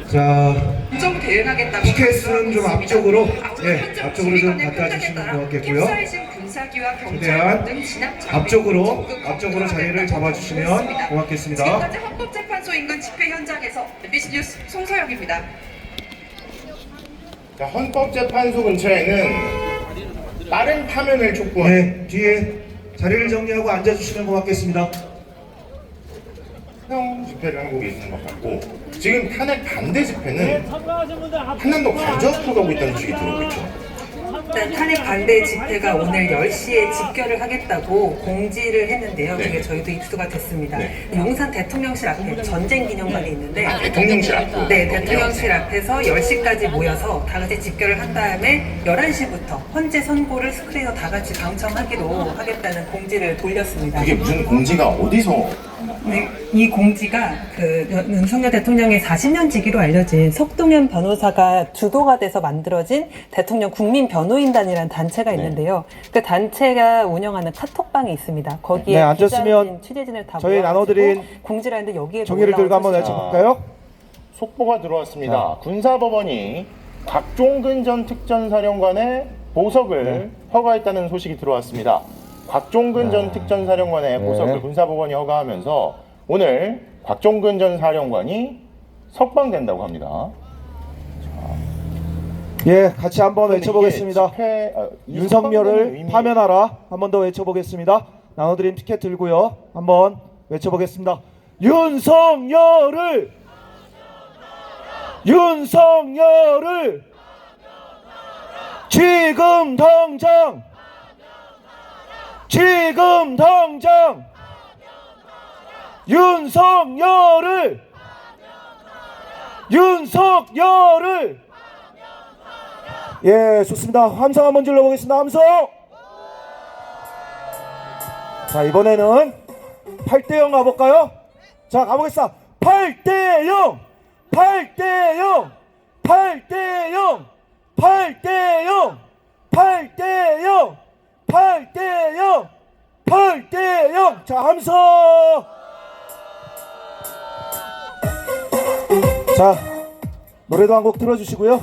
자, 공정 대응하겠다고 티켓은 좀 앞쪽으로, 네, 앞쪽으로 좀 갖다 주시면 고맙겠고요. 최대한 앞쪽으로 자리를 잡아주시면 고맙겠습니다. 지금까지 헌법재판소 인근 집회 현장에서 MBC 뉴스 송서영입니다. 자, 헌법재판소 근처에는 빠른 파면을 촉구하는 네, 뒤에 자리를 정리하고 앉아주시면 고맙겠습니다. 형 집회를 하고 계시는 것 같고, 지금 탄핵 반대 집회는 한남도 관저앞으로 가고 있다는 소식이 들어오고 있죠. 일단 탄핵 반대 집회가 오늘 10시에 집결을 하겠다고 공지를 했는데요. 네. 그게 저희도 입수가 됐습니다. 네. 용산 대통령실 앞에 전쟁기념관이 있는데 대통령실 앞으로. 네, 대통령실 앞에서 10시까지 모여서 다 같이 집결을 한 다음에 11시부터 헌재 선고를 스크린으로 다 같이 방청하기로 하겠다는 공지를 돌렸습니다. 그게 무슨 공지가 어디서? 네, 이 공지가 그 윤석열 대통령의 40년 지기로 알려진 석동현 변호사가 주도가 돼서 만들어진 대통령 국민변호인단이라는 단체가 있는데요. 그 단체가 운영하는 카톡방이 있습니다. 거기에 네, 앉았으면 취재진을 다 저희 모아가지고 나눠드린 공지를 했는데 여기에 종이를 들고 한번 외쳐볼까요? 속보가 들어왔습니다. 군사법원이 곽종근 전 특전사령관의 보석을 허가했다는 소식이 들어왔습니다. 곽종근 전 특전사령관의 보석을 군사법원이 허가하면서 오늘 곽종근 전 사령관이 석방된다고 합니다. 예, 같이 한번 외쳐보겠습니다. 이 윤석열을 석방되는 의미- 파면하라. 한 번 더 외쳐보겠습니다. 나눠드린 티켓 들고요. 한번 외쳐보겠습니다. 윤석열을 지금 당장 윤석열을 예, 좋습니다. 함성 한번 질러보겠습니다. 함성. 자, 이번에는 8대0 가볼까요? 자, 가보겠습니다. 8대0 자, 함성. 자, 노래도 한 곡 틀어주시고요.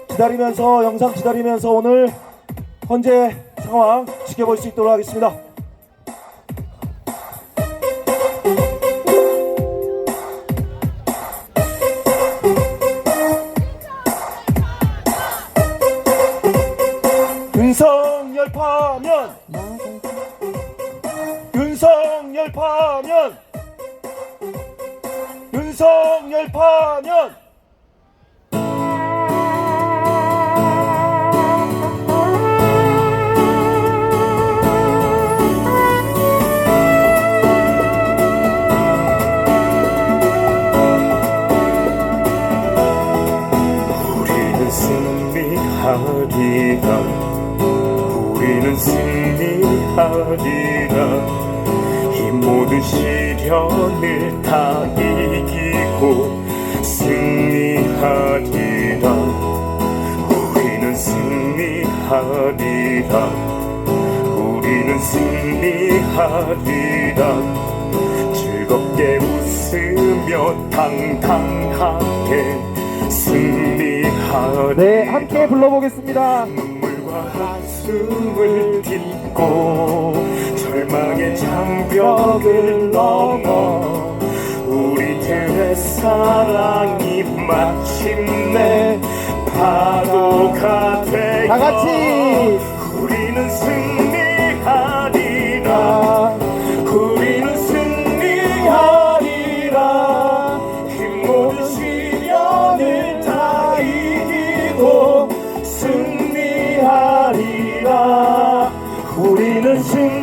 기다리면서, 영상 기다리면서 오늘 헌재 상황 지켜볼 수 있도록 하겠습니다. 윤석열 파면, 우리는 승리하리라. 이 모든 시련을 다 이기고 승리하리라. 우리는 승리하리라. 즐겁게 웃으며 당당하게 승리하리라. 네, 함께 불러보겠습니다. 눈물과 한숨을 딛고 절망의 장벽을 넘어 우리들의 사랑이 마침내 파도가 되어 다 같이 우리는 승리하리라. 우리는 승리하리라. 이 모든 시련을 다 이기고 승리하리라. 우리는 승리하리라.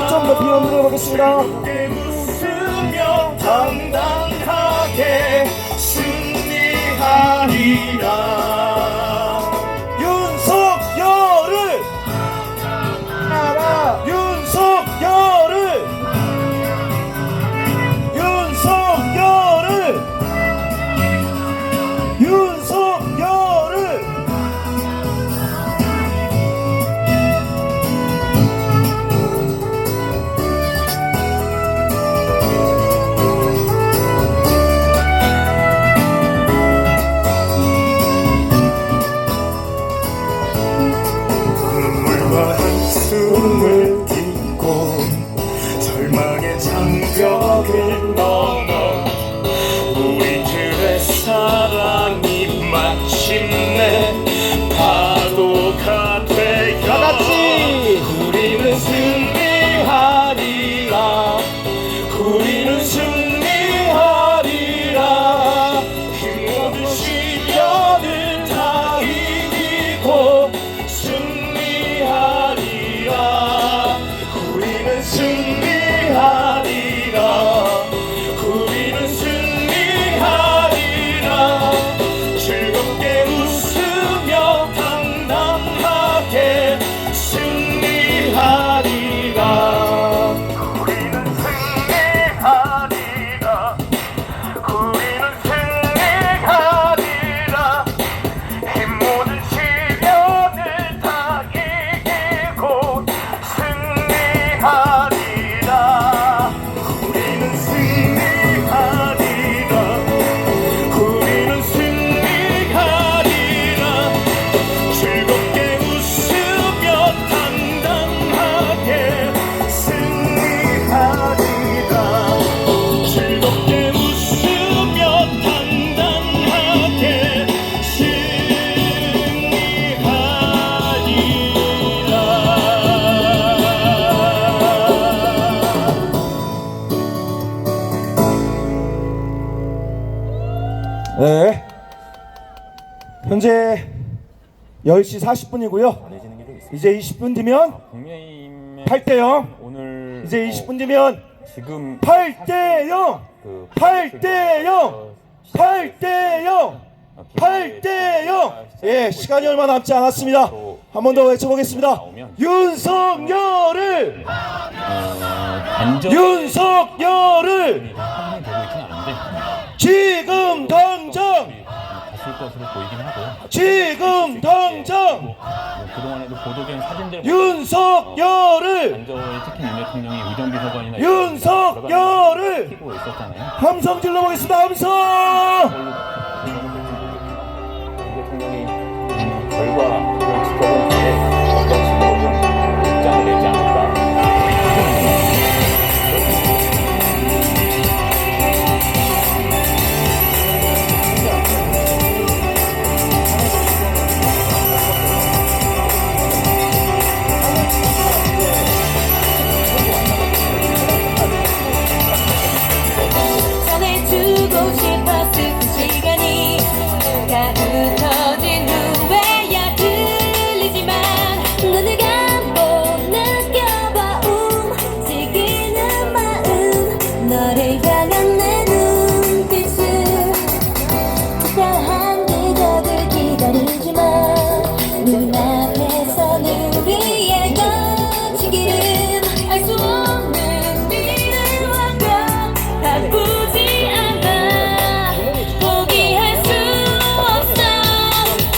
좀 더 비워 눌러보겠습니다. 웃으며 당당하게 승리하리라. 윤석열을 숨을 딛고 절망의 장벽을 넘어 우리들의 사랑이 마침내 파도가 되어 다같이 우리는 승리하리라 우리는 승리하리라 힘 모든 시련을 다 이기고 승리하리라 우리는 승리하리라 우리는 승리하리라 즐겁게 웃으며 당당하게 승리하리라 우리는 승리하리라 우리는 승리하리라 힘 모든 시련을 다 이기고 승리하리라 우리는 승리하리라 우리는 승리하리라 즐겁게 웃으며 당당하게 승리하리라 즐겁게 웃으며 당당하게 승리하리라. 네. 현재 10시 40분이고요. 이제 20분 뒤면 국민의힘의 8대 0. 오늘 이제 20분 뒤면 지금 8대 0. 8대 0. 8대 0. 8대 0. 예, 시간이 얼마 남지 않았습니다. 한 번 더 외쳐보겠습니다. 윤석열을 안전 윤석열을 상황이 되고 있지는 않은데 지금 당장 갔을 것으로 보이긴 하고 지금 당장 뭐 그동안에도 보도된 사진들 윤석열을 안저에 특히 윤 대통령이 의정비서관이나 윤석열을 피고 있었잖아요. 함성 질러보겠습니다. 함성. 윤 대통령이 결과를 지켜본 뒤에 어떤 식으로 입장을 내지 않을까. 전해주고 싶었을 그 시간이 다 흩어진 후에야 들리지만 눈을 감고 느껴봐 움직이는 마음 너를 향한 내 눈빛은 특별한 기적을 기다리지만 눈앞에선 우리의 거친 길은 알 수 없는 미래와 바꾸지 않아 포기할 수 없어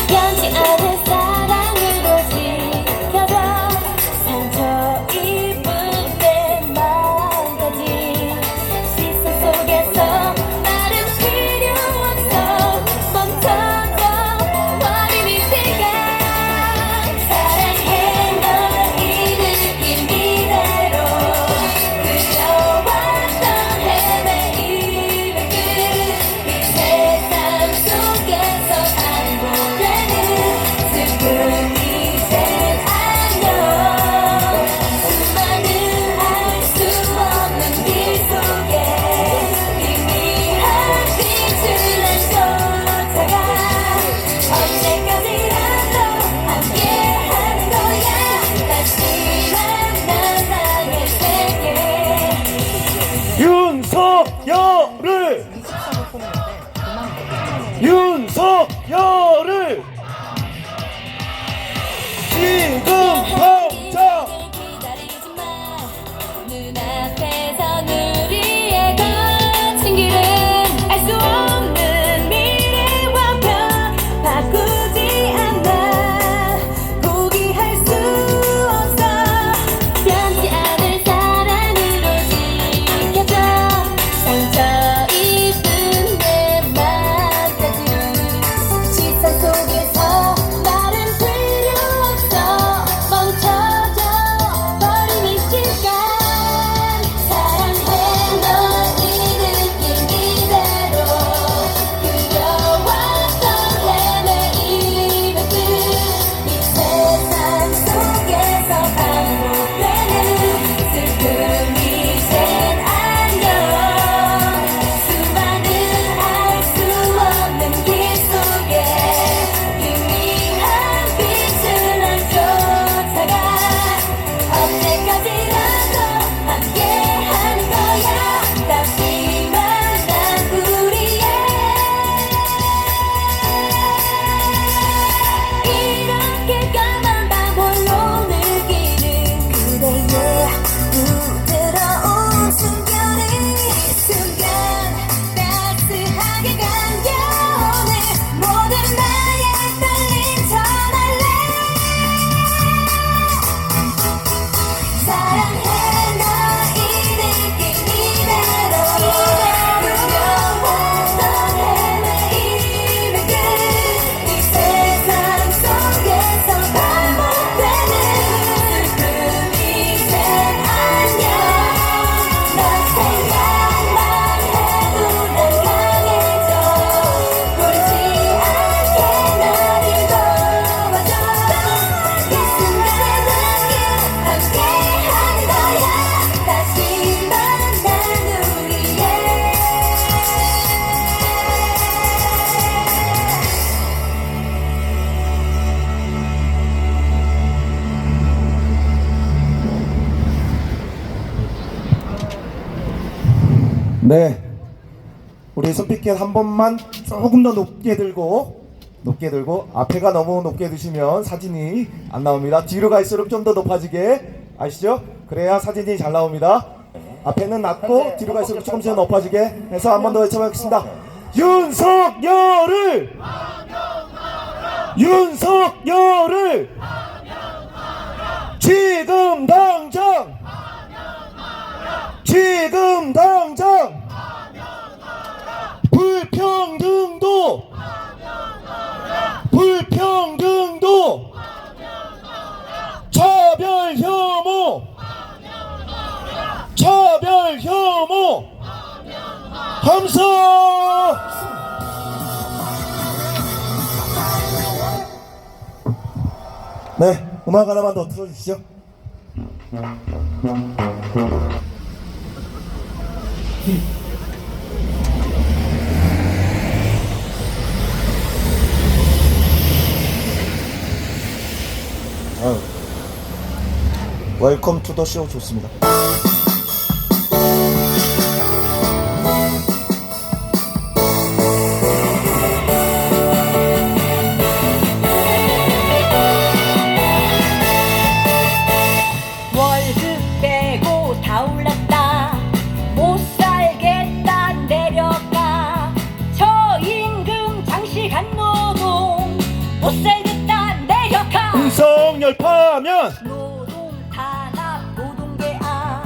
변치 않을 사랑으로 지켜줘 상처 입은 내 마음까지 시선 속에서 나는 필요 없어 멈춰져 버린 이 시간 사랑해 널 이 느낌 이대로 그려왔던 헤매임의 끝이 세상 속에서 반복되는 슬픔이 이젠 안녕 수많은 알 수 없는 길 속에 희미한 빛을 난 쫓아가 언제까지라도 함께하는 거야 다시 만난 나의 세계 윤석열을 윤석열을 지금 당장 기다리지만 눈앞에선 우리의 거친 길은 알 수 없는 미래와 편 바꾸지 않아 포기할 수 없어 변치 않을 사랑으로 지켜줘 상처 입은 내 맘까지 시선 네, 우리 손피켓 한 번만 조금 더 높게 들고 앞에가 너무 높게 드시면 사진이 안 나옵니다. 뒤로 갈수록 좀 더 높아지게 아시죠? 그래야 사진이 잘 나옵니다. 앞에는 낮고 뒤로 갈수록 조금씩 높아지게 해서 한 번 더 외쳐보겠습니다. 윤석열을 지금 당장 불평등도 차별 혐오 함성. 네, 음악 하나만 더 틀어주시죠. 웰컴 투 더 쇼 좋습니다. 월급 빼고 다 올랐다 못 살겠다 내려가 저임금 장시간 노동 못 살겠다 내려가 윤석열 파면 노동 탄압 노동계약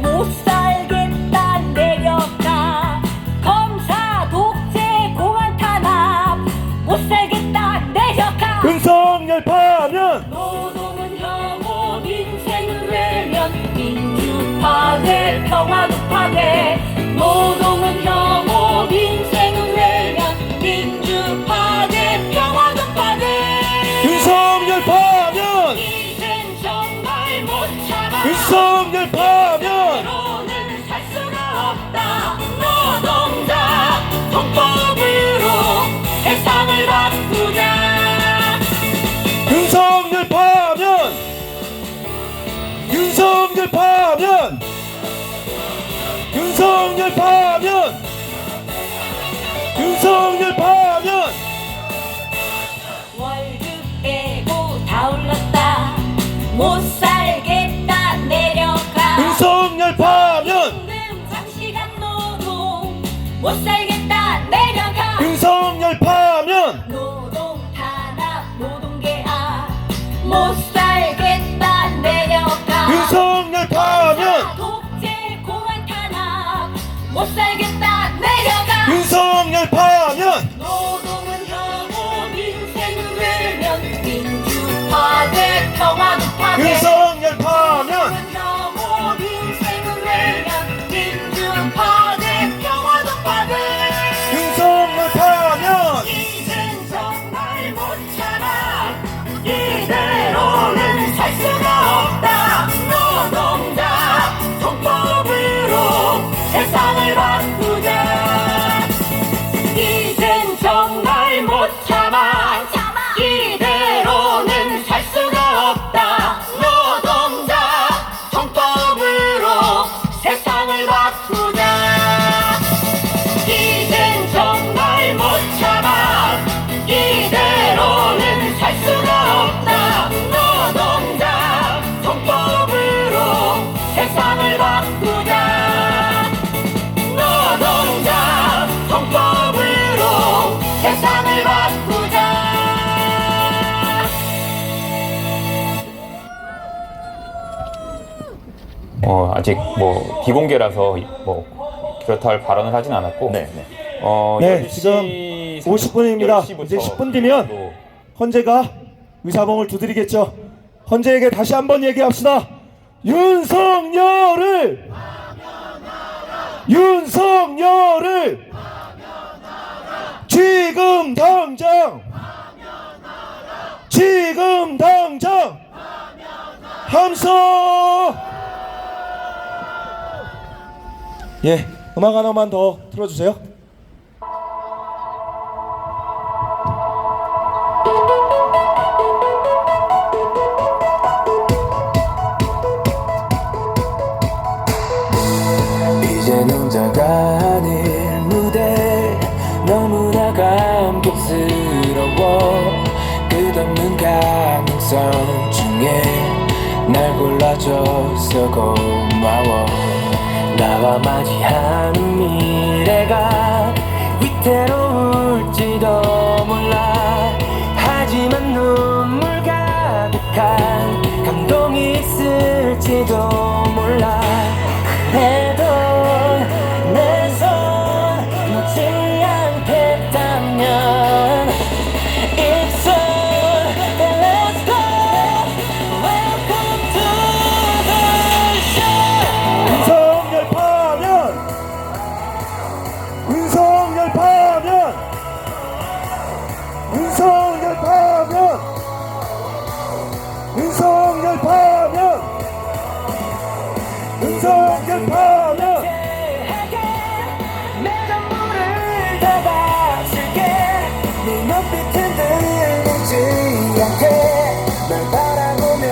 못 살겠다 내려가 검사 독재 공안 탄압 못 살겠다 내려가 윤석열 파면 노동은 혐오 민생은 외면 민주 파괴 평화도 파괴 노동은 혐오 민생은 외면 민주 파괴 평화도 파괴 윤석열 파면 이젠 정말 못 참아 윤석열 파면 너는 살 수가 없다 노동자 헌법으로 세상을 바꾸자 윤석열 파면 윤석열 파면 윤석열 파면 윤석열 파면 월급 빼고 다 올랐다 못 살겠다 내려가 윤석열 파면 임금 장시간 노동 못 살겠다 내려가 윤석열 파면 노동 탄압 노동계약 못 살겠다 내려가 윤석열 파면 독재 공안 탄압 못 살겠다 내려가 윤석열 파면 노동은 혐오 민생은 외면 민주 파괴 평화도 파괴 윤석열 파면 혐오 민생은 외면 민주 파괴 평화도 파괴 윤석열 파면 이젠 정말 못 참아 이대로는 살 수가 없다 노동자 헌법으로 세상을 바꾸자 이젠 정말 못 참아 이대로는 살 수가 없다 노동자 헌법으로 세상을 바꾸자 이젠 정말 못 참아 이대로는 살 수가 없다 노동자 헌법으로 세상을 바꾸자 노동자 헌법으로 세상을 바꾸자 아직 뭐 비공개라서 뭐 그렇다 할 발언을 하진 않았고 네, 10시 지금 50분입니다. 이제 10분 뒤면 헌재가 의사봉을 두드리겠죠. 헌재에게 다시 한번 얘기합시다. 윤석열을 지금 당장 함성. 예, 음악 하나만 더 틀어주세요. 이제 혼자가 봐줘서 고마워. 나와 맞이하는 미래가 위태로울지도 몰라. 하지만 눈물 가득한 감동이 있을지도 몰라. 그래도 내 손 놓지 않겠다면 It's on and let's go. Welcome to the show. 윤석열 파면! 윤석열 파면! 윤석열 파면! 윤석열 파면! 윤석열 파면! 내 전부를 다 바칠게. 네 눈빛 흔들리지 않게 널 바라보며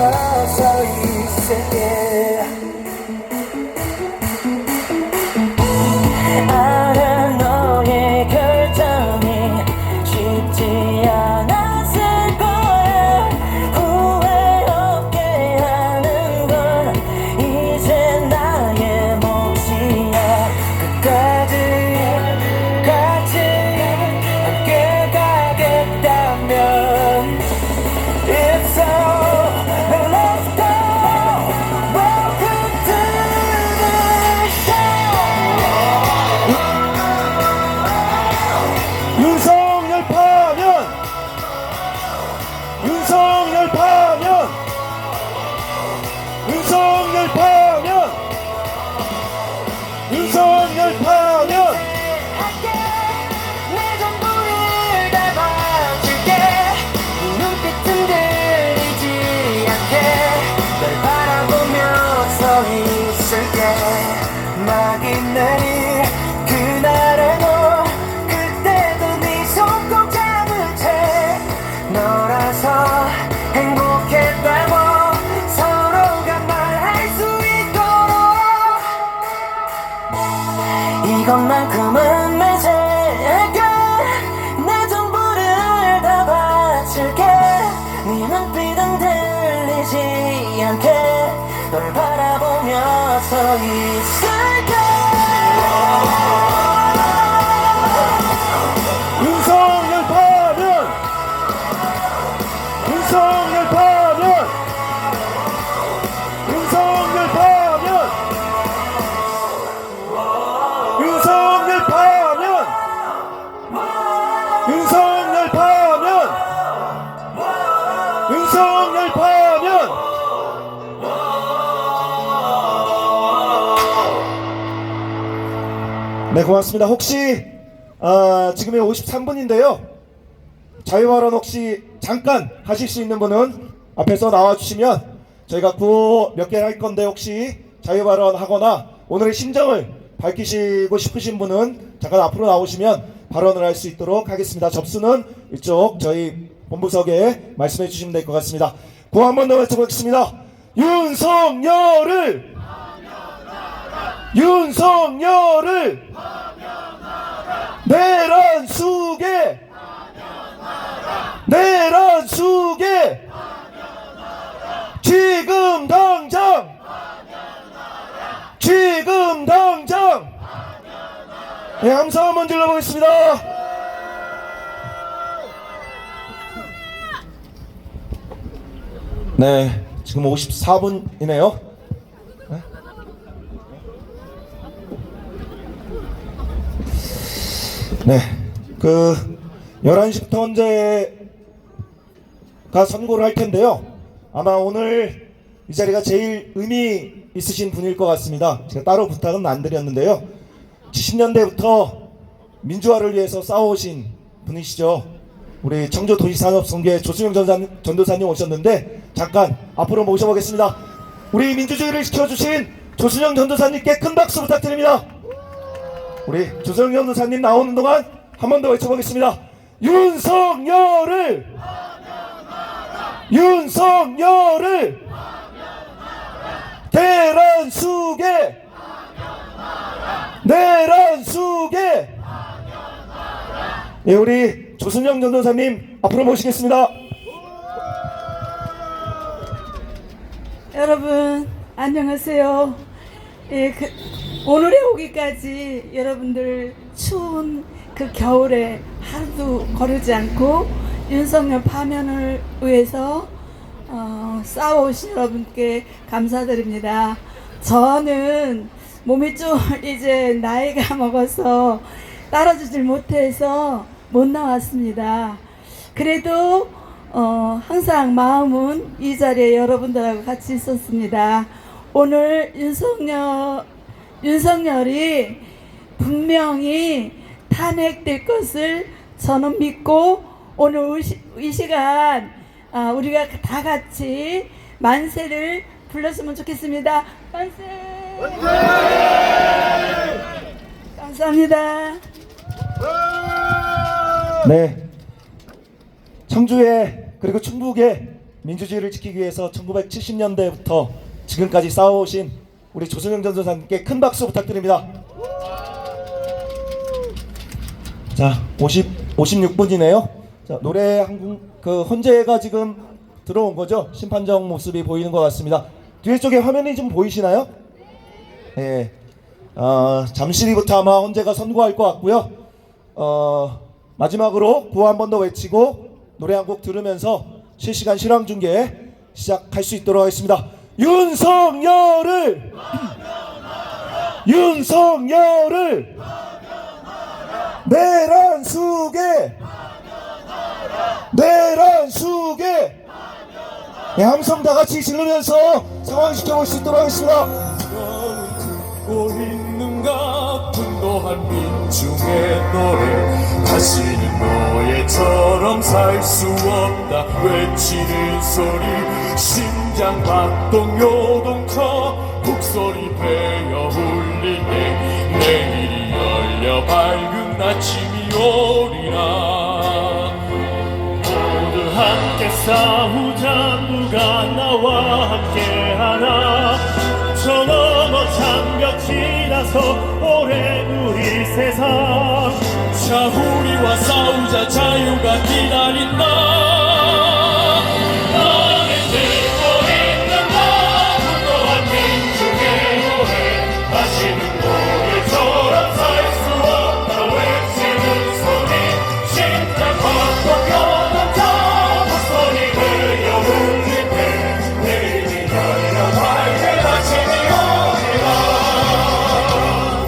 서 있을게. 알아 너의 결정이 쉽지 않았을 거야. 후회 없게 하는 건 이제 나의 몫이야. 끝까지 같이 함께 가겠다면 It's all and let's go. Welcome to the show. 윤석열 파면! 윤석열 파면! 윤석열 파면! 윤석열 파면! 함께 내 전부를 다 바칠게. 네 눈빛 흔들리지 않게 널 바라보며 서 있을게. 막이 내릴 그날에도 그때도 네 손 꼭 잡은 채 너라서 행복했다고 서로가 말할 수 있도록 이것만큼은 맹세할게. 내 전부를 다 바칠게. 네 눈빛 흔들리지 않게 널 바라보며 서 있을게. 윤석열 파면! 윤석열 파면! 윤석열 파면! 윤석열 파면! 윤석열 파면! 윤석열 파면! 네, 고맙습니다. 혹시 지금이 53분인데요. 자유발언 혹시 잠깐 하실 수 있는 분은 앞에서 나와주시면 저희가 구호 몇 개 할 건데 혹시 자유발언 하거나 오늘의 심정을 밝히시고 싶으신 분은 잠깐 앞으로 나오시면 발언을 할 수 있도록 하겠습니다. 접수는 이쪽 저희 본부석에 말씀해 주시면 될 것 같습니다. 구호 한 번 더 외쳐보겠습니다. 윤석열을 윤석열을 내란 수계 내란 수계 지금 당장 지금 당장 네, 함성 한번 질러보겠습니다. 네, 지금 54분이네요. 네, 그 11시부터 헌재가 선고를 할 텐데요. 아마 오늘 이 자리가 제일 의미 있으신 분일 것 같습니다. 제가 따로 부탁은 안 드렸는데요. 70년대부터 민주화를 위해서 싸워오신 분이시죠. 우리 청주도시산업선교회 조수영 전도사님 오셨는데 잠깐 앞으로 모셔보겠습니다. 우리 민주주의를 지켜주신 조수영 전도사님께 큰 박수 부탁드립니다. 우리 조수영 전도사님 나오는 동안 한 번 더 외쳐보겠습니다. 윤석열을 윤석열을 내란 수계 내란 수계. 예, 우리 조순영 전도사님 앞으로 모시겠습니다. 여러분 안녕하세요. 예, 오늘에 오기까지 여러분들 추운 그 겨울에 하루도 거르지 않고 윤석열 파면을 위해서 싸워오신 여러분께 감사드립니다. 저는 몸이 좀 이제 나이가 먹어서 따라주질 못해서 못 나왔습니다. 그래도 항상 마음은 이 자리에 여러분들하고 같이 있었습니다. 오늘 윤석열이 분명히 탄핵될 것을 저는 믿고 오늘 이 시간 우리가 다 같이 만세를 불렀으면 좋겠습니다. 만세! 감사합니다. 네. 청주의 그리고 충북의 민주주의를 지키기 위해서 1970년대부터 지금까지 싸워오신 우리 조선영 전도사님께 큰 박수 부탁드립니다. 자, 56분이네요. 자, 노래 한곡 헌재가 지금 들어온 거죠? 심판정 모습이 보이는 것 같습니다. 뒤에 쪽에 화면이 좀 보이시나요? 네. 잠시 뒤부터 아마 헌재가 선고할 것 같고요. 마지막으로 구호 한 번 더 외치고 노래 한 곡 들으면서 실시간 실황 중계 시작할 수 있도록 하겠습니다. 윤석열을 내란 수계 네, 함성 다 같이 지르면서 상황 지켜볼 수 있도록 하겠습니다. 듣고 있는가 분노한 민중의 노래 다시는 너희처럼 살 수 없다 외치는 소리 심장 박동 요동쳐 북소리 베어 울리네 내일이 열려 밝은 아침이 오리라 모두 함께 싸우자 누가 나와 함께하나 저 넘어 장벽 지나서 오래 누릴 세상 자 우리와 싸우자 자유가 기다린다 너는 듣고 있는가 분노한 민중의 노래 다시는 노래처럼 살 수 없다 외치는 소리 심장 박동 요동쳐 목소리 들려 울릴 때 내일이 열려 밝은 아침이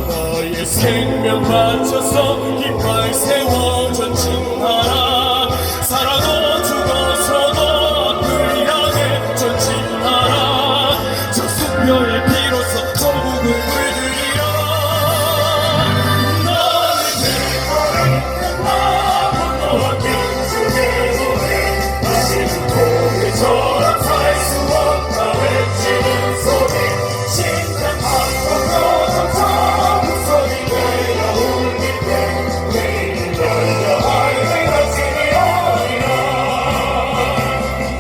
너의 생명 바쳐서 깃발 세워 전진하라 살아도 죽어서도 늘 향해 전진하라 저 숙명의 피로써 전국을 물들이라 너를 듣고 있는가 분노한 민중의 노래 다시는 노래처럼 살 수 없다 외치는 소리 심장 박동 요동쳐 목소리 내려 울릴 때 내일 열려 밝은 아침이 오리라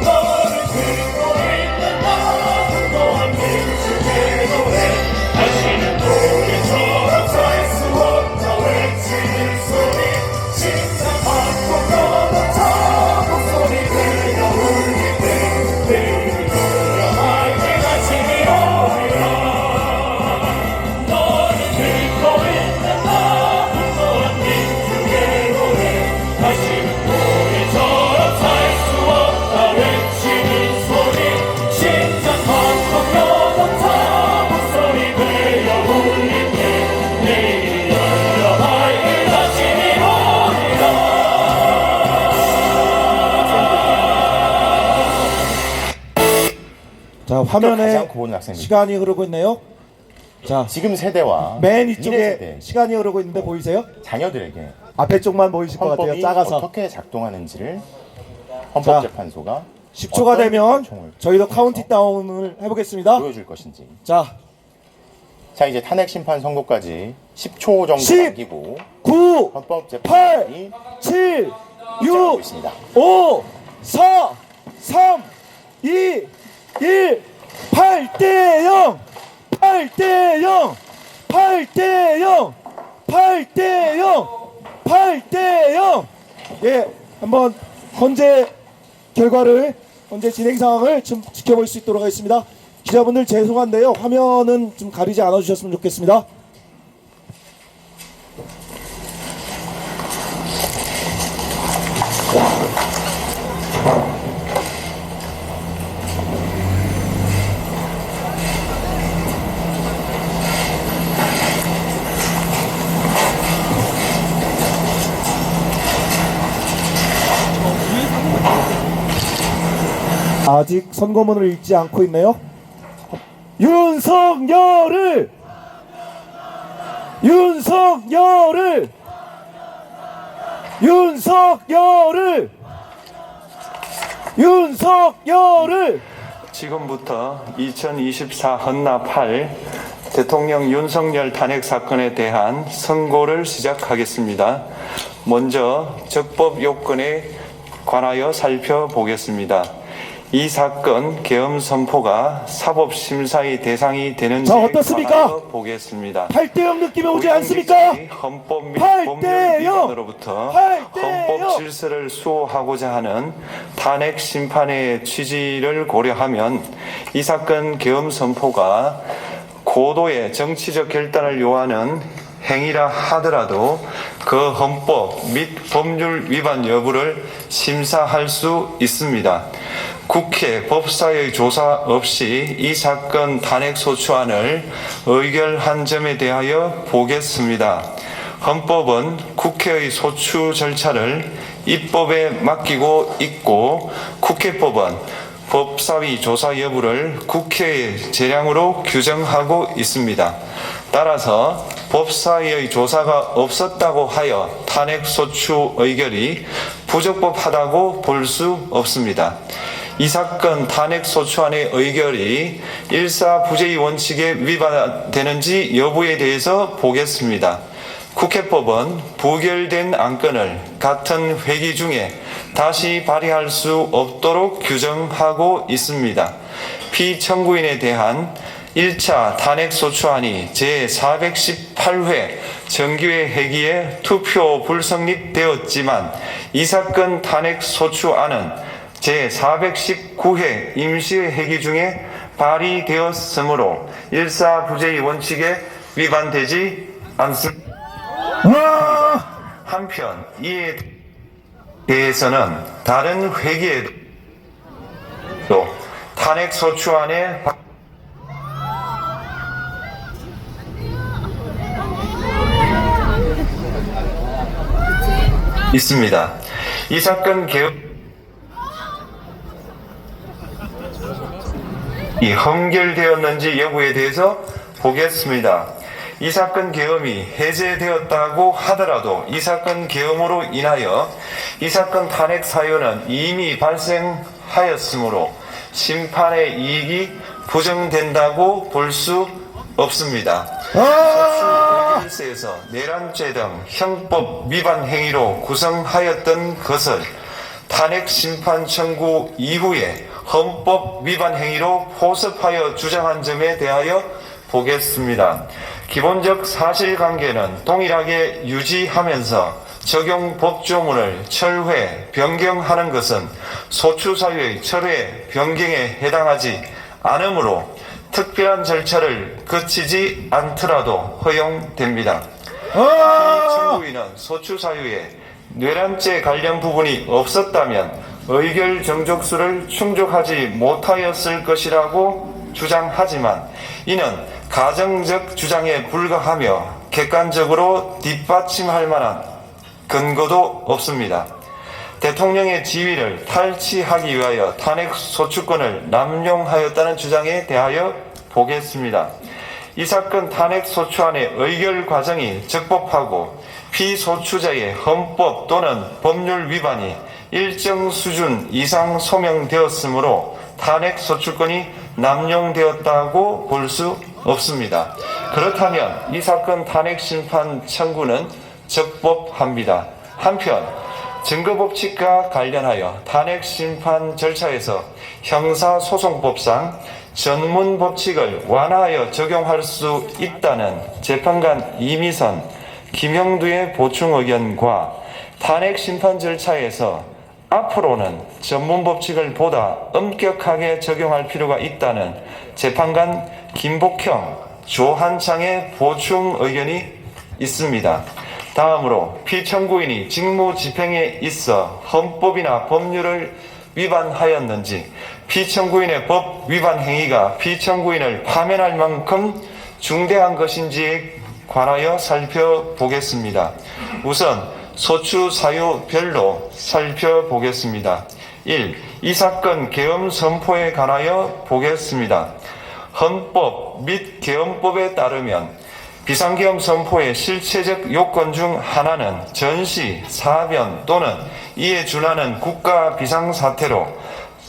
너를 듣고 있는가 분노한 민중의 노래 다시는 노래처럼 살 수 없다 외치는 소리 심장 박동 요동쳐 목소리 내려 울릴 때 내일 열려 밝은 아침이 오리라 너를 듣고 있는가 분노한 민중의 노래 다시는 노래처럼 살 수 없다 외치는 소리 심장 박동 요동쳐 목소리 들려 울릴 때 내일 열려 밝은 아침이 오리라 자, 가장 화면에 고운 학생들 시간이 흐르고 있네요. 자, 지금 세대와 맨 미래 이쪽에 세대 시간이 흐르고 있는데 보이세요? 자녀들에게 앞에 쪽만 보이실 것 같아요. 헌법이 작아서. 어떻게 작동하는지를 헌법재판소가 10초가 어떤 되면 총을 저희도 통해서 카운트다운을 해보겠습니다. 보여줄 것인지. 자, 자 이제 탄핵 심판 선고까지 10초 정도 10, 남기고 9, 8, 헌법재판관이 7, 입장하고 6, 있습니다. 5, 4, 3, 2, 1, 8대 0, 8대 0, 8대 0, 8대 0, 8대 0. 예, 한번 헌재 결과를, 헌재 진행 상황을 좀 지켜볼 수 있도록 하겠습니다. 기자분들 죄송한데요. 화면은 좀 가리지 않아 주셨으면 좋겠습니다. 아직 선거문을 읽지 않고 있네요. 윤석열을 지금부터 2024 헌나 8 대통령 윤석열 탄핵 사건에 대한 선고를 시작하겠습니다. 먼저 적법 요건에 관하여 살펴보겠습니다. 이 사건 계엄 선포가 사법심사의 대상이 되는지 어떻습니까? 보겠습니다. 8대0 느낌이 오지 않습니까? 헌법 및 8대0! 법률 위반으로부터 8대0! 헌법 질서를 수호하고자 하는 탄핵 심판의 취지를 고려하면 이 사건 계엄 선포가 고도의 정치적 결단을 요하는 행위라 하더라도 그 헌법 및 법률 위반 여부를 심사할 수 있습니다. 국회 법사의 조사 없이 이 사건 탄핵 소추안을 의결한 점에 대하여 보겠습니다. 헌법은 국회의 소추 절차를 입법에 맡기고 있고 국회법은 법사위 조사 여부를 국회의 재량으로 규정하고 있습니다. 따라서 법사위의 조사가 없었다고 하여 탄핵 소추 의결이 부적법하다고 볼 수 없습니다. 이 사건 탄핵 소추안의 의결이 일사부재의 원칙에 위반되는지 여부에 대해서 보겠습니다. 국회법은 부결된 안건을 같은 회기 중에 다시 발의할 수 없도록 규정하고 있습니다. 피청구인에 대한 1차 탄핵소추안이 제418회 정기회 회기에 투표 불성립되었지만 이 사건 탄핵소추안은 제419회 임시회기 중에 발의되었으므로 일사부재의 원칙에 위반되지 않습니다. 한편 이에 대해서는 다른 회기에도 탄핵소추안에 있습니다. 이 사건 이 헌결되었는지 여부에 대해서 보겠습니다. 이 사건 계엄이 해제되었다고 하더라도 이 사건 계엄으로 인하여 이 사건 탄핵 사유는 이미 발생하였으므로 심판의 이익이 부정된다고 볼 수 없습니다. 소추의결서에서 내란죄 등 형법 위반 행위로 구성하였던 것을 탄핵 심판 청구 이후에 헌법 위반 행위로 포섭하여 주장한 점에 대하여 보겠습니다. 기본적 사실관계는 동일하게 유지하면서 적용 법조문을 철회, 변경하는 것은 소추사유의 철회, 변경에 해당하지 않으므로 특별한 절차를 거치지 않더라도 허용됩니다. 이 청구인은 소추사유에 뇌란죄 관련 부분이 없었다면 의결 정족수를 충족하지 못하였을 것이라고 주장하지만 이는 가정적 주장에 불과하며 객관적으로 뒷받침할 만한 근거도 없습니다. 대통령의 지위를 탈취하기 위하여 탄핵 소추권을 남용하였다는 주장에 대하여 보겠습니다. 이 사건 탄핵 소추안의 의결 과정이 적법하고 피소추자의 헌법 또는 법률 위반이 일정 수준 이상 소명되었으므로 탄핵 소추권이 남용되었다고 볼 수 없습니다. 그렇다면 이 사건 탄핵 심판 청구는 적법합니다. 한편 증거법칙과 관련하여 탄핵 심판 절차에서 형사소송법상 전문 법칙을 완화하여 적용할 수 있다는 재판관 이미선, 김형두의 보충 의견과 탄핵 심판 절차에서 앞으로는 전문 법칙을 보다 엄격하게 적용할 필요가 있다는 재판관 김복형, 조한창의 보충 의견이 있습니다. 다음으로 피청구인이 직무집행에 있어 헌법이나 법률을 위반하였는지, 피청구인의 법 위반 행위가 피청구인을 파면할 만큼 중대한 것인지에 관하여 살펴보겠습니다. 우선 소추 사유별로 살펴보겠습니다. 1. 이 사건 계엄 선포에 관하여 보겠습니다. 헌법 및 계엄법에 따르면 비상계엄 선포의 실체적 요건 중 하나는 전시, 사변 또는 이에 준하는 국가 비상사태로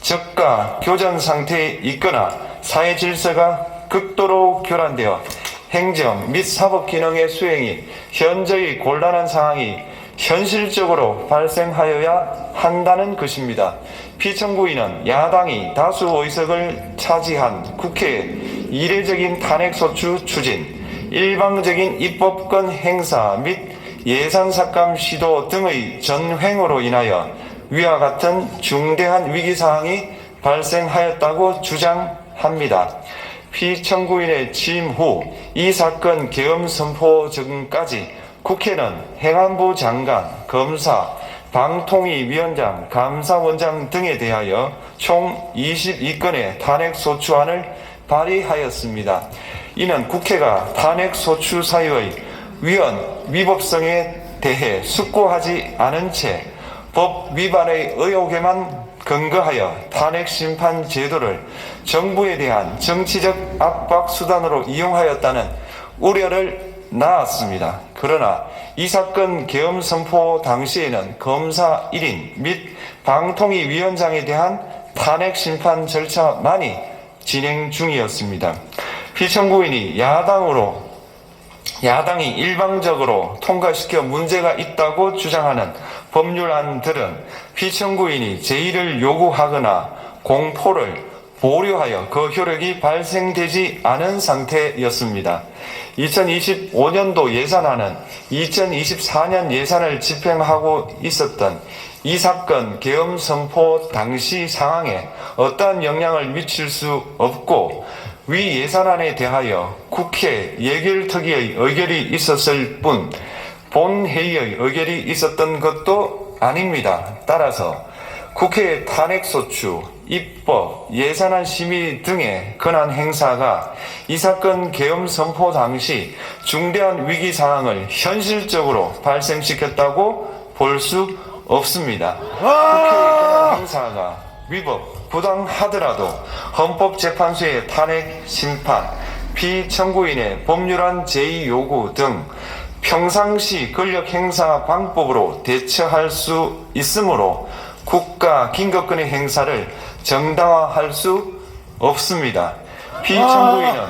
저가 교전 상태에 있거나 사회 질서가 극도로 교란되어 행정 및 사법 기능의 수행이 현저히 곤란한 상황이 현실적으로 발생하여야 한다는 것입니다. 피청구인은 야당이 다수 의석을 차지한 국회의 이례적인 탄핵소추 추진, 일방적인 입법권 행사 및 예산삭감 시도 등의 전횡으로 인하여 위와 같은 중대한 위기사항이 발생하였다고 주장합니다. 피청구인의 취임 후 이 사건 계엄 선포 전까지 국회는 행안부 장관, 검사, 방통위위원장, 감사원장 등에 대하여 총 22건의 탄핵소추안을 발의하였습니다. 이는 국회가 탄핵소추 사유의 위헌, 위법성에 대해 숙고하지 않은 채 법 위반의 의혹에만 근거하여 탄핵심판 제도를 정부에 대한 정치적 압박 수단으로 이용하였다는 우려를 낳았습니다. 그러나 이 사건 계엄 선포 당시에는 검사 1인 및 방통위 위원장에 대한 탄핵 심판 절차만이 진행 중이었습니다. 피청구인이 야당이 일방적으로 통과시켜 문제가 있다고 주장하는 법률안들은 피청구인이 제의를 요구하거나 공포를 보류하여 그 효력이 발생되지 않은 상태였습니다. 2025년도 예산안은 2024년 예산을 집행하고 있었던 이 사건 계엄 선포 당시 상황에 어떠한 영향을 미칠 수 없고, 위 예산안에 대하여 국회 예결특위의 의결이 있었을 뿐 본회의의 의결이 있었던 것도 아닙니다. 따라서 국회의 탄핵소추, 입법, 예산안 심의 등의 권한 행사가 이 사건 계엄 선포 당시 중대한 위기 상황을 현실적으로 발생시켰다고 볼 수 없습니다. 국회의 권한 행사가 위법, 부당하더라도 헌법재판소의 탄핵 심판, 피청구인의 법률안 제의 요구 등 평상시 권력 행사 방법으로 대처할 수 있으므로 국가 긴급권의 행사를 정당화할 수 없습니다. 피청구인은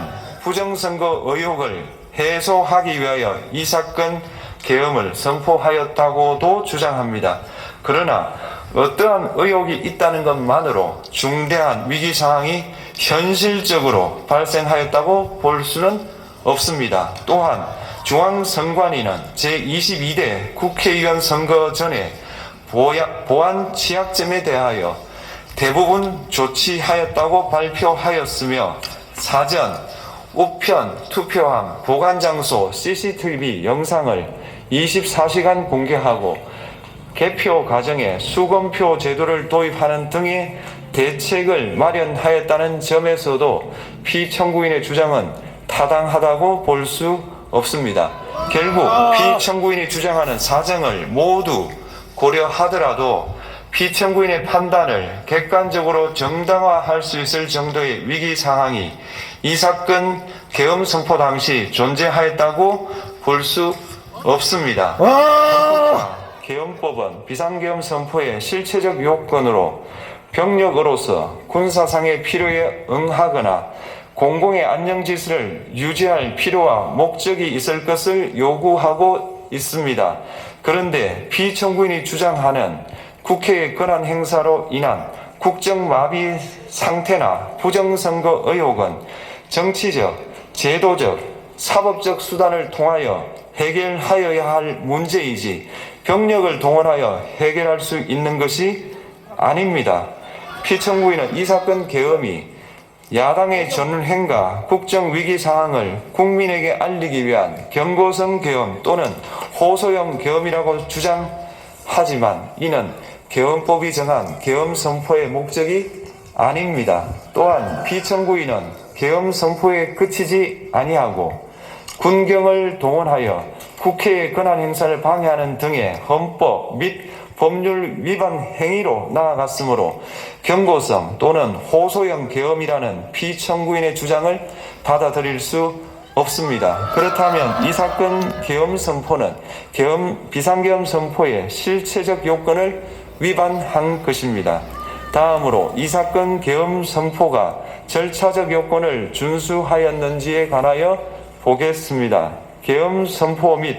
부정선거 의혹을 해소하기 위하여 이 사건 계엄을 선포하였다고도 주장합니다. 그러나 어떠한 의혹이 있다는 것만으로 중대한 위기 상황이 현실적으로 발생하였다고 볼 수는 없습니다. 또한 중앙선관위는 제22대 국회의원 선거 전에 보안 취약점에 대하여 대부분 조치하였다고 발표하였으며, 사전, 우편, 투표함, 보관장소, CCTV 영상을 24시간 공개하고 개표 과정에 수검표 제도를 도입하는 등의 대책을 마련하였다는 점에서도 피청구인의 주장은 타당하다고 볼 수 없습니다. 결국 피청구인이 주장하는 사정을 모두 고려하더라도 피청구인의 판단을 객관적으로 정당화할 수 있을 정도의 위기 상황이 이 사건 계엄 선포 당시 존재하였다고 볼 수 없습니다. 계엄법은 비상계엄 선포의 실체적 요건으로 병력으로서 군사상의 필요에 응하거나 공공의 안정질서를 유지할 필요와 목적이 있을 것을 요구하고 있습니다. 그런데 피청구인이 주장하는 국회의 권한 행사로 인한 국정마비 상태나 부정선거 의혹은 정치적, 제도적, 사법적 수단을 통하여 해결하여야 할 문제이지 병력을 동원하여 해결할 수 있는 것이 아닙니다. 피청구인은 이 사건 계엄이 야당의 전횡과 국정위기 상황을 국민에게 알리기 위한 경고성 계엄 또는 호소형 계엄이라고 주장하지만 이는 계엄법이 정한 계엄 선포의 목적이 아닙니다. 또한 피청구인은 계엄 선포에 그치지 아니하고 군경을 동원하여 국회의 권한 행사를 방해하는 등의 헌법 및 법률 위반 행위로 나아갔으므로 경고성 또는 호소형 계엄이라는 피청구인의 주장을 받아들일 수 없습니다. 그렇다면 이 사건 계엄 선포는 비상계엄 선포의 실체적 요건을 위반한 것입니다. 다음으로 이 사건 계엄 선포가 절차적 요건을 준수하였는지에 관하여 보겠습니다. 계엄 선포 및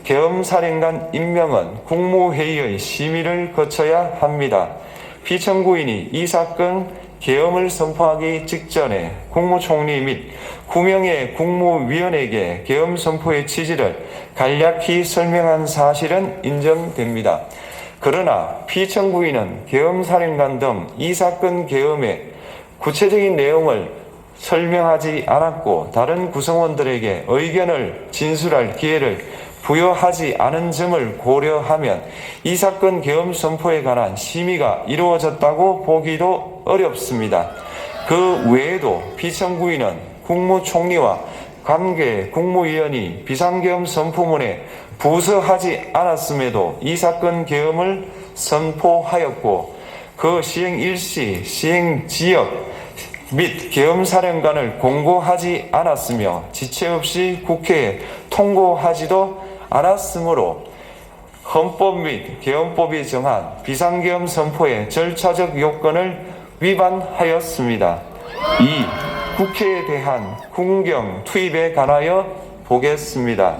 계엄사령관 임명은 국무회의의 심의를 거쳐야 합니다. 피청구인이 이 사건 계엄을 선포하기 직전에 국무총리 및 9명의 국무위원에게 계엄 선포의 취지를 간략히 설명한 사실은 인정됩니다. 그러나 피청구인은 계엄사령관 등 이 사건 계엄의 구체적인 내용을 설명하지 않았고 다른 구성원들에게 의견을 진술할 기회를 부여하지 않은 점을 고려하면 이 사건 계엄 선포에 관한 심의가 이루어졌다고 보기도 어렵습니다. 그 외에도 피청구인은 국무총리와 관계 국무위원이 비상계엄 선포문에 부서하지 않았음에도 이 사건 계엄을 선포하였고 그 시행 일시, 시행 지역 및 계엄사령관을 공고하지 않았으며 지체 없이 국회에 통고하지도 않았으므로 헌법 및 계엄법이 정한 비상계엄 선포의 절차적 요건을 위반하였습니다. 2. 국회에 대한 군경 투입에 관하여 보겠습니다.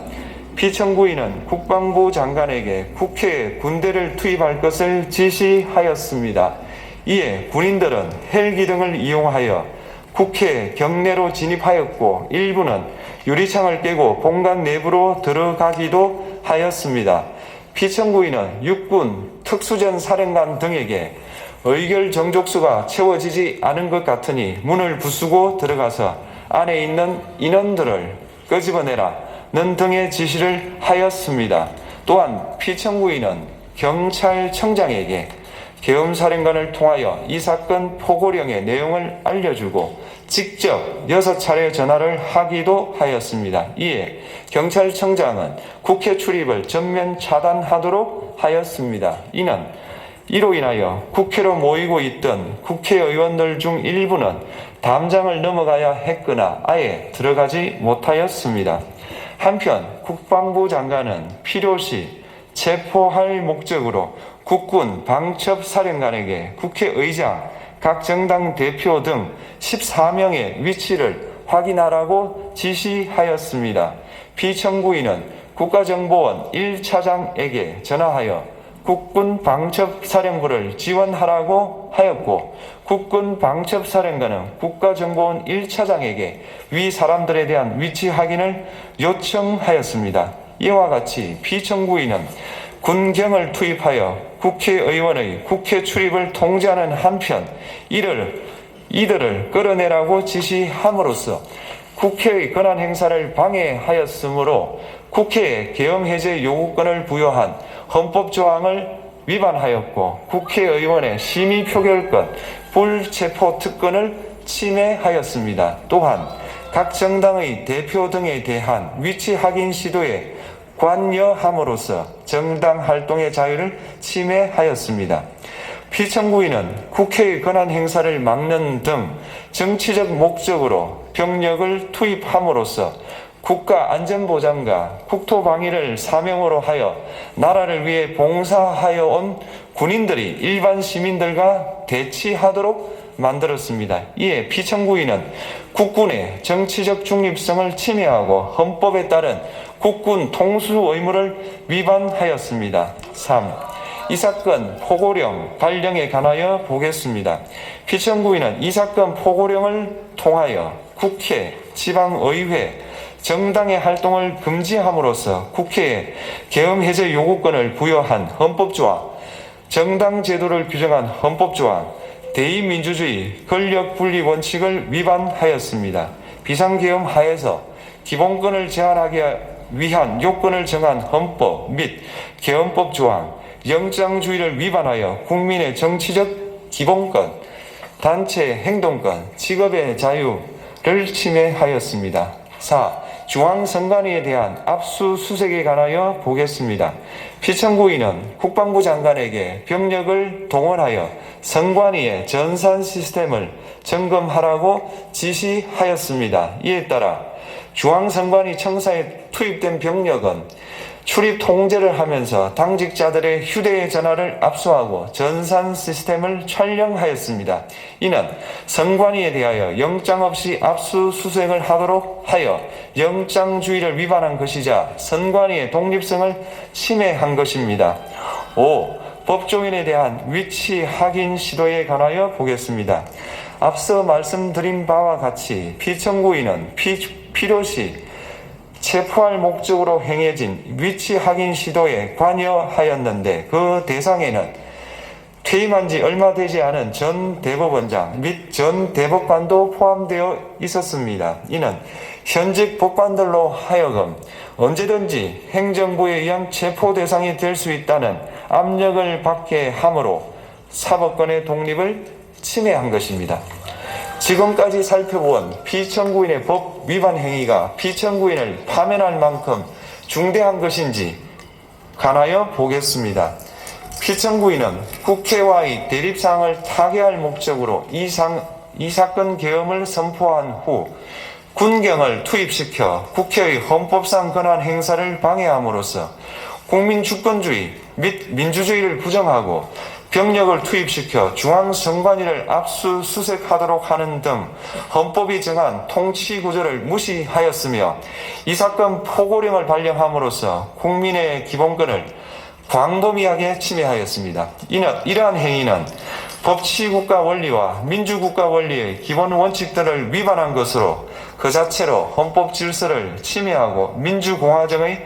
피청구인은 국방부 장관에게 국회에 군대를 투입할 것을 지시하였습니다. 이에 군인들은 헬기 등을 이용하여 국회 경내로 진입하였고 일부는 유리창을 깨고 본관 내부로 들어가기도 하였습니다. 피청구인은 육군 특수전 사령관 등에게 의결 정족수가 채워지지 않은 것 같으니 문을 부수고 들어가서 안에 있는 인원들을 끄집어내라는 등의 지시를 하였습니다. 또한 피청구인은 경찰청장에게 계엄사령관을 통하여 이 사건 포고령의 내용을 알려주고 직접 6차례 전화를 하기도 하였습니다. 이에 경찰청장은 국회 출입을 전면 차단하도록 하였습니다. 이로 인하여 국회로 모이고 있던 국회의원들 중 일부는 담장을 넘어가야 했거나 아예 들어가지 못하였습니다. 한편 국방부 장관은 필요시 체포할 목적으로 국군 방첩사령관에게 국회의장, 각 정당 대표 등 14명의 위치를 확인하라고 지시하였습니다. 피청구인은 국가정보원 1차장에게 전화하여 국군 방첩사령부를 지원하라고 하였고 국군 방첩사령관은 국가정보원 1차장에게 위 사람들에 대한 위치 확인을 요청하였습니다. 이와 같이 피청구인은 군경을 투입하여 국회의원의 국회 출입을 통제하는 한편 이들을 끌어내라고 지시함으로써 국회의 권한 행사를 방해하였으므로 국회에 계엄 해제 요구권을 부여한 헌법 조항을 위반하였고 국회의원의 심의 표결권, 불체포 특권을 침해하였습니다. 또한 각 정당의 대표 등에 대한 위치 확인 시도에 관여함으로써 정당 활동의 자유를 침해하였습니다. 피청구인은 국회의 권한 행사를 막는 등 정치적 목적으로 병력을 투입함으로써 국가안전보장과 국토방위를 사명으로 하여 나라를 위해 봉사하여 온 군인들이 일반 시민들과 대치하도록 만들었습니다. 이에 피청구인은 국군의 정치적 중립성을 침해하고 헌법에 따른 국군 통수 의무를 위반하였습니다. 3. 이 사건 포고령 발령에 관하여 보겠습니다. 피청구인은 이 사건 포고령을 통하여 국회, 지방의회, 정당의 활동을 금지함으로써 국회에 계엄 해제 요구권을 부여한 헌법조항 정당 제도를 규정한 헌법조항, 대의민주주의, 권력분리 원칙을 위반하였습니다. 비상계엄 하에서 기본권을 제한하기 위한 요건을 정한 헌법 및 계엄법 조항, 영장주의를 위반하여 국민의 정치적 기본권, 단체 행동권, 직업의 자유를 침해하였습니다. 4. 중앙선관위에 대한 압수수색에 관하여 보겠습니다. 피청구인은 국방부 장관에게 병력을 동원하여 선관위의 전산 시스템을 점검하라고 지시하였습니다. 이에 따라 중앙선관위 청사에 투입된 병력은 출입 통제를 하면서 당직자들의 휴대전화를 압수하고 전산 시스템을 촬영하였습니다. 이는 선관위에 대하여 영장 없이 압수수색을 하도록 하여 영장주의를 위반한 것이자 선관위의 독립성을 침해한 것입니다. 5. 법조인에 대한 위치 확인 시도에 관하여 보겠습니다. 앞서 말씀드린 바와 같이 피청구인은 필요시 체포할 목적으로 행해진 위치 확인 시도에 관여하였는데 그 대상에는 퇴임한 지 얼마 되지 않은 전 대법원장 및 전 대법관도 포함되어 있었습니다. 이는 현직 법관들로 하여금 언제든지 행정부에 의한 체포 대상이 될 수 있다는 압력을 받게 하므로 사법권의 독립을 침해한 것입니다. 지금까지 살펴본 피청구인의 법 위반 행위가 피청구인을 파면할 만큼 중대한 것인지 관하여 보겠습니다. 피청구인은 국회와의 대립사항을 타개할 목적으로 이 사건 계엄을 선포한 후 군경을 투입시켜 국회의 헌법상 권한 행사를 방해함으로써 국민 주권주의 및 민주주의를 부정하고 병력을 투입시켜 중앙선관위를 압수수색하도록 하는 등 헌법이 정한 통치구조를 무시하였으며 이 사건 포고령을 발령함으로써 국민의 기본권을 광범위하게 침해하였습니다. 이러한 행위는 법치국가 원리와 민주국가 원리의 기본 원칙들을 위반한 것으로 그 자체로 헌법 질서를 침해하고 민주공화정의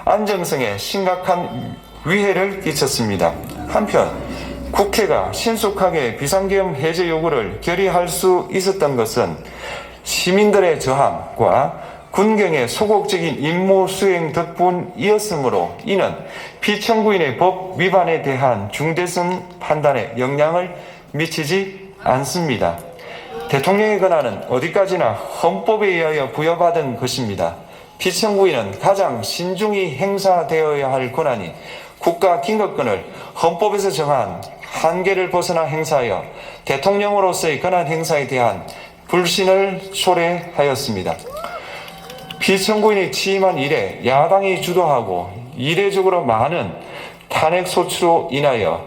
안정성에 심각한 위해를 끼쳤습니다. 한편 국회가 신속하게 비상계엄 해제 요구를 결의할 수 있었던 것은 시민들의 저항과 군경의 소극적인 임무 수행 덕분이었으므로 이는 피청구인의 법 위반에 대한 중대성 판단에 영향을 미치지 않습니다. 대통령의 권한은 어디까지나 헌법에 의하여 부여받은 것입니다. 피청구인은 가장 신중히 행사되어야 할 권한이 국가 긴급권을 헌법에서 정한 한계를 벗어나 행사하여 대통령으로서의 권한 행사에 대한 불신을 초래하였습니다. 피청구인이 취임한 이래 야당이 주도하고 이례적으로 많은 탄핵 소추로 인하여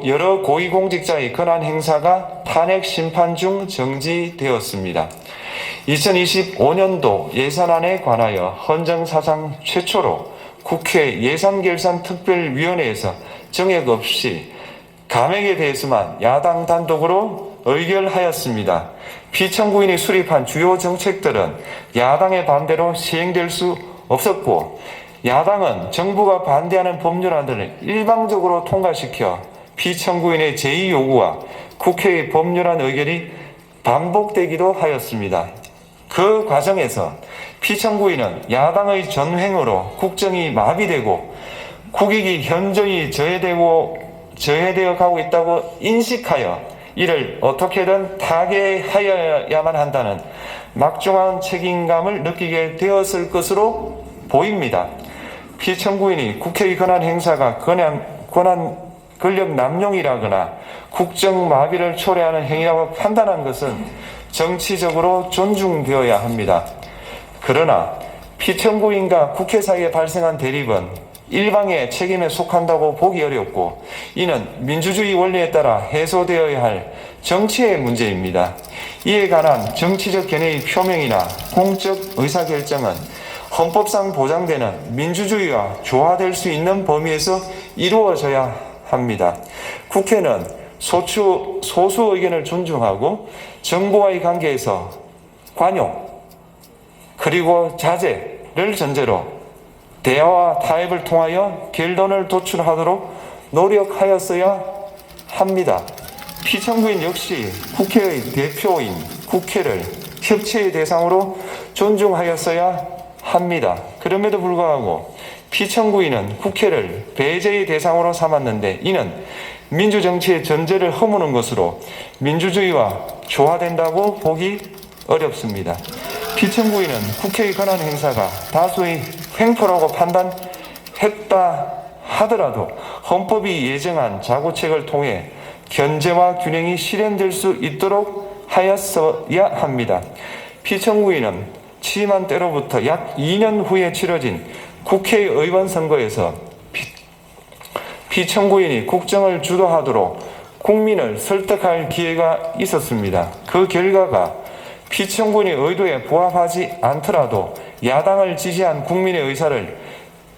여러 고위공직자의 권한 행사가 탄핵 심판 중 정지되었습니다. 2025년도 예산안에 관하여 헌정사상 최초로 국회 예산결산특별위원회에서 정액 없이 감액에 대해서만 야당 단독으로 의결하였습니다. 피청구인이 수립한 주요 정책들은 야당의 반대로 시행될 수 없었고 야당은 정부가 반대하는 법률안들을 일방적으로 통과시켜 피청구인의 제의 요구와 국회의 법률안 의결이 반복되기도 하였습니다. 그 과정에서 피청구인은 야당의 전횡으로 국정이 마비되고 국익이 현저히 저해되어 가고 있다고 인식하여 이를 어떻게든 타개하여야만 한다는 막중한 책임감을 느끼게 되었을 것으로 보입니다. 피청구인이 국회의 권한 행사가 권력 남용이라거나 국정 마비를 초래하는 행위라고 판단한 것은 정치적으로 존중되어야 합니다. 그러나 피청구인과 국회 사이에 발생한 대립은 일방의 책임에 속한다고 보기 어렵고 이는 민주주의 원리에 따라 해소되어야 할 정치의 문제입니다. 이에 관한 정치적 견해의 표명이나 공적 의사결정은 헌법상 보장되는 민주주의와 조화될 수 있는 범위에서 이루어져야 합니다. 국회는 소수 의견을 존중하고 정부와의 관계에서 관용 그리고 자제를 전제로 대화와 타협을 통하여 결론을 도출하도록 노력하였어야 합니다. 피청구인 역시 국회의 대표인 국회를 협치의 대상으로 존중하였어야 합니다. 그럼에도 불구하고 피청구인은 국회를 배제의 대상으로 삼았는데 이는 민주정치의 전제를 허무는 것으로 민주주의와 조화된다고 보기 어렵습니다. 피청구인은 국회의 권한 행사가 다수의 횡포라고 판단했다 하더라도 헌법이 예정한 자구책을 통해 견제와 균형이 실현될 수 있도록 하였어야 합니다. 피청구인은 취임한 때로부터 약 2년 후에 치러진 국회의원 선거에서 피청구인이 국정을 주도하도록 국민을 설득할 기회가 있었습니다. 그 결과가 피청구인의 의도에 부합하지 않더라도 야당을 지지한 국민의 의사를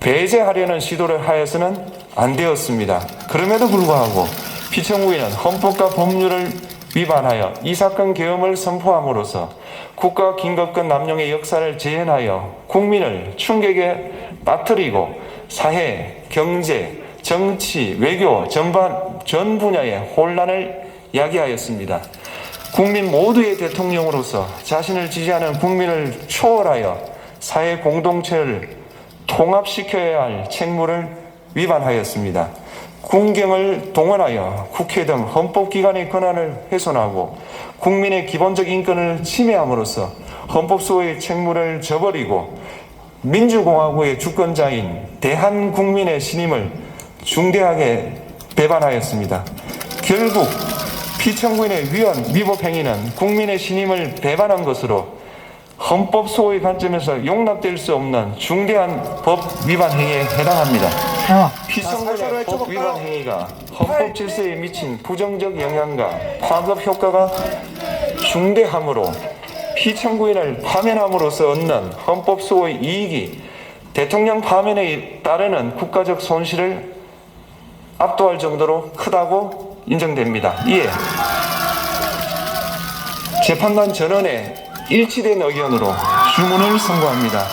배제하려는 시도를 하여서는 안 되었습니다. 그럼에도 불구하고 피청구인은 헌법과 법률을 위반하여 이 사건 계엄을 선포함으로써 국가 긴급권 남용의 역사를 재현하여 국민을 충격에 빠뜨리고 사회, 경제, 정치, 외교 전 분야의 혼란을 야기하였습니다. 국민 모두의 대통령으로서 자신을 지지하는 국민을 초월하여 사회 공동체를 통합시켜야 할 책무를 위반하였습니다. 군경을 동원하여 국회 등 헌법기관의 권한을 훼손하고 국민의 기본적 인권을 침해함으로써 헌법소의 책무를 저버리고 민주공화국의 주권자인 대한국민의 신임을 중대하게 배반하였습니다. 결국 피청구인의 위법 행위는 국민의 신임을 배반한 것으로 헌법소의 관점에서 용납될 수 없는 중대한 법 위반 행위에 해당합니다. 피청구인의 법 위반 행위가 헌법 질서에 미친 부정적 영향과 파급 효과가 중대하므로 피청구인을 파면함으로써 얻는 헌법소의 이익이 대통령 파면에 따르는 국가적 손실을 압도할 정도로 크다고 인정됩니다. 이에 재판관 전원의 일치된 의견으로 주문을 선고합니다.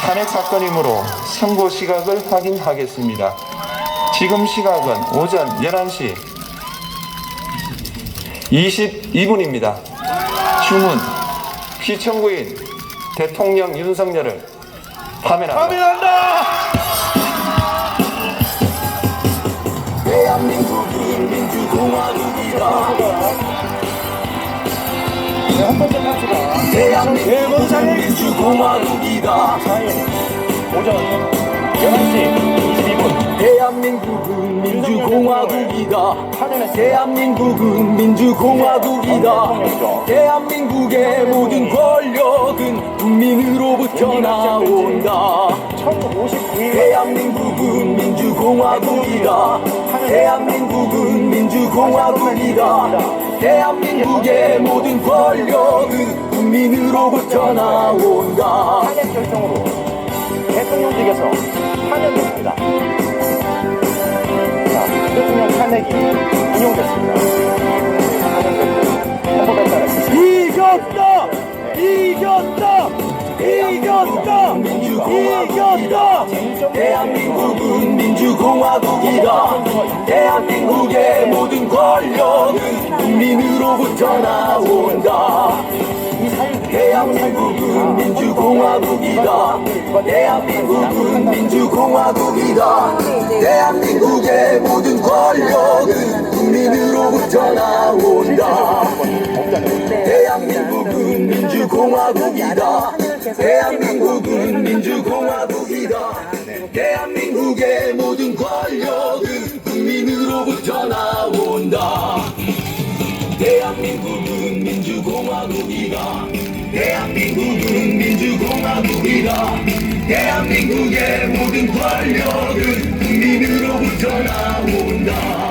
탄핵 사건이므로 선고 시각을 확인하겠습니다. 지금 시각은 오전 11시 22분입니다. 주문 피청구인 대통령 윤석열을 파면한다. 대한민국은 민주공화국이다. 대한민국은 민주공화국이다. 오전 11시 22분 대한민국은 민주공화국이다. 대한민국은 민주공화국이다. 대한민국의 모든 권력은 국민으로부터 나온다. 대한민국은 민주공화국이다. 대한민국은 민주공화국이다. 대한민국의 모든 권력은 국민으로부터 나온다. 탄핵 결정으로 대통령직에서 파면됐습니다. 자, 대통령 탄핵이 인용됐습니다. 헌법에 따라 이겼다! 이겼다! 이겼다! 이겼다! 대한민국은 민주공화국이다. 대한민국의 모든 권력은 국민으로부터 나온다. 대한민국은 민주공화국이다. 대한민국은 민주공화국이다. 대한민국의 모든 권력은 국민으로부터 나온다. 대한민국은 민주공화국이다. 대한민국은 민주공화국이다. 대한민국의 모든 권력은 국민으로부터 나온다. 대한민국은 민주공화국이다. 대한민국은 민주공화국이다. 대한민국의 모든 권력은 국민으로부터 나온다.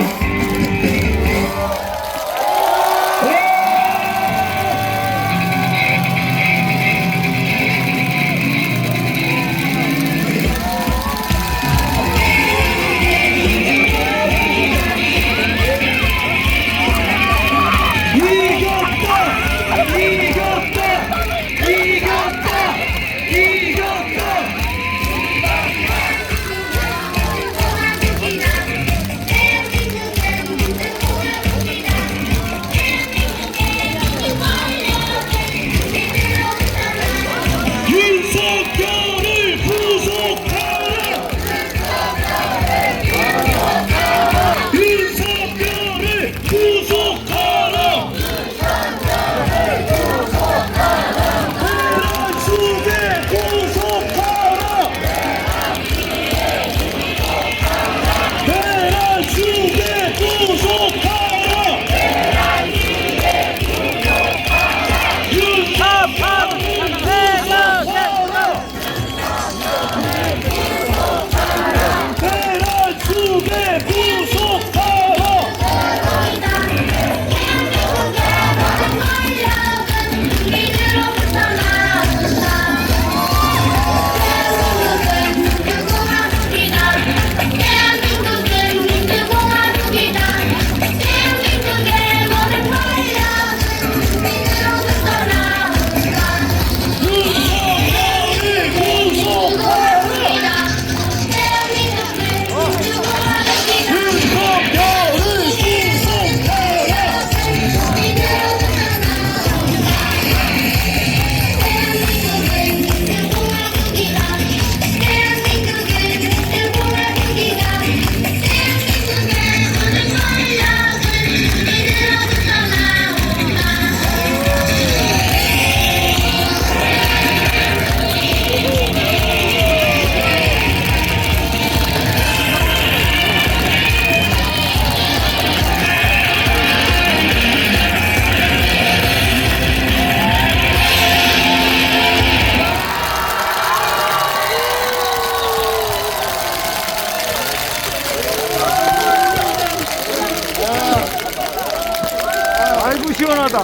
시원하다.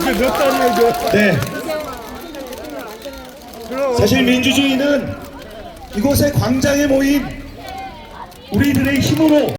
이게 몇 달이에요, 이거? 네. 사실 민주주의는 이곳의 광장에 모인 우리들의 힘으로